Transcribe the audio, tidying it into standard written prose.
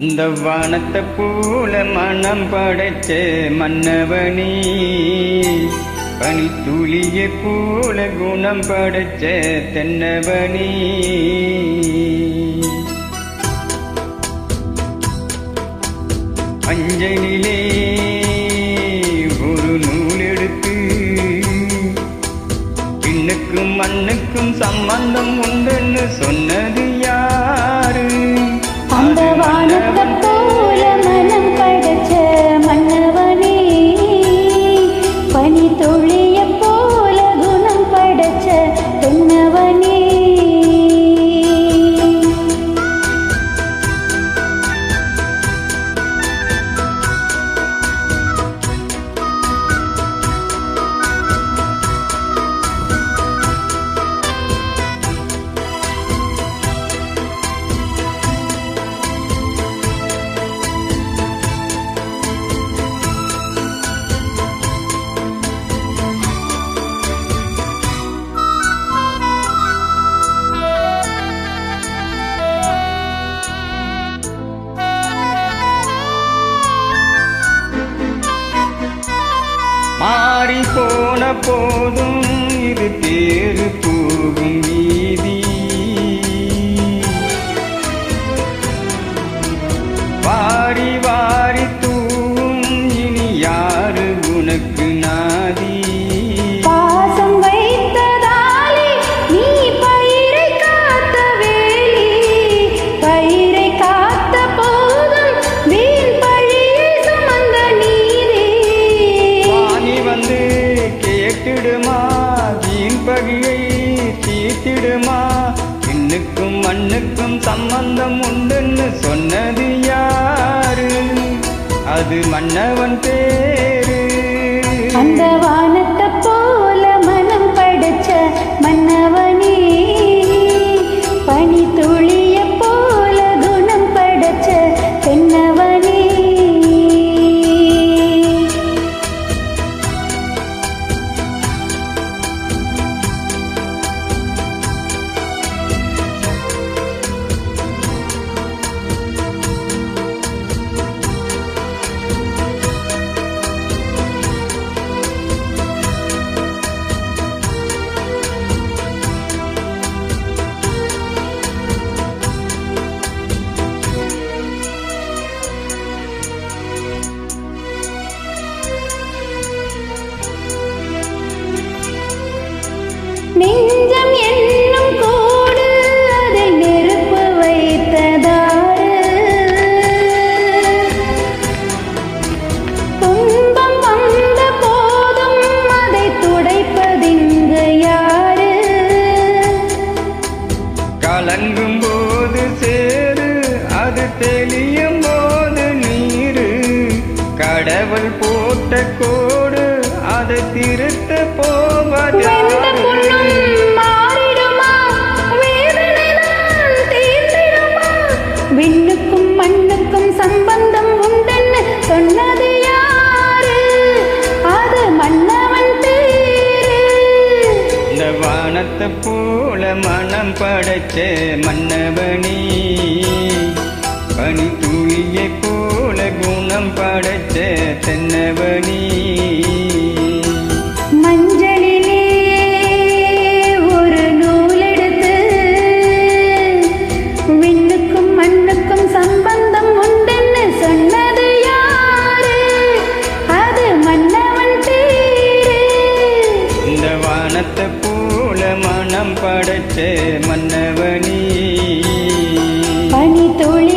இந்த வானத்தை போல மனம் படைச்ச மன்னவனே, பனித்துளியை போல குணம் படைச்ச தென்னவனே. அஞ்சலிலே ஒரு நூல் எடுத்து பின்னுக்கும் மண்ணுக்கும் சம்பந்தம் உண்டுன்னு சொன்னது யாரு? அந்த வானத்தை போல மனம் படைச்ச மன்னவனே, பனி துளிய போல குணம் படைச்ச தென்னவனே. மாறி போன போதும் இது பேரு போகும் வீதி, வாரி வாரி தூவும் இனி யாரு உனக்கு நாதி? பாசம் வைத்ததாலே நீ பயிரை காத்த வேலி, பயிரை காத்த போதும் வீண் பழியை சுமந்த நீதி. வாணி வந்து கேட்டிடுமா, வீண் பகையை தீர்த்திடுமா? இன்னுக்கும் மண்ணுக்கும் சம்பந்தம் உண்டுன்னு சொன்னது யாரு? அது மன்னவன் பேரு. அந்த வானத்தை போல மனம் படைச்ச மன்னவனே, பனி துளிய போல குணம் படைச்ச தென்னவனே. நெஞ்சம் என்னும் கூடு அதில் நெருப்பு வைத்ததாறு, துன்பம் வந்த போதும் அதை துடைப்பதிங்கு யாரு? கலங்கும் போது சேரு, அது தெளியும் போது நீரு. கடவுள் போட்ட கோடு அதை திருத்த போவது வெந்த புண்ணும் மாறிடுமா, வேதனைதான் தீர்ந்திடுமா? விண்ணுக்கும் மண்ணுக்கும் சம்பந்தம் உண்டுன்னு சொன்னது யாரு? அது மன்னவன் பேரு. இந்த வானத்தை போல மனம் படைச்ச மன்னவனே, பனித்துளியை போல குணம் படைச்ச தென்னவனே. மஞ்சளிலே ஒரு நூலெடுத்து விண்ணுக்கும் மண்ணுக்கும் சம்பந்தம் உண்டுன்னு சொன்னது யாரு? அது மன்னவன் பேரு. இந்த வானத்தை போல மனம் படைச்ச மன்னவனே, பனி துளி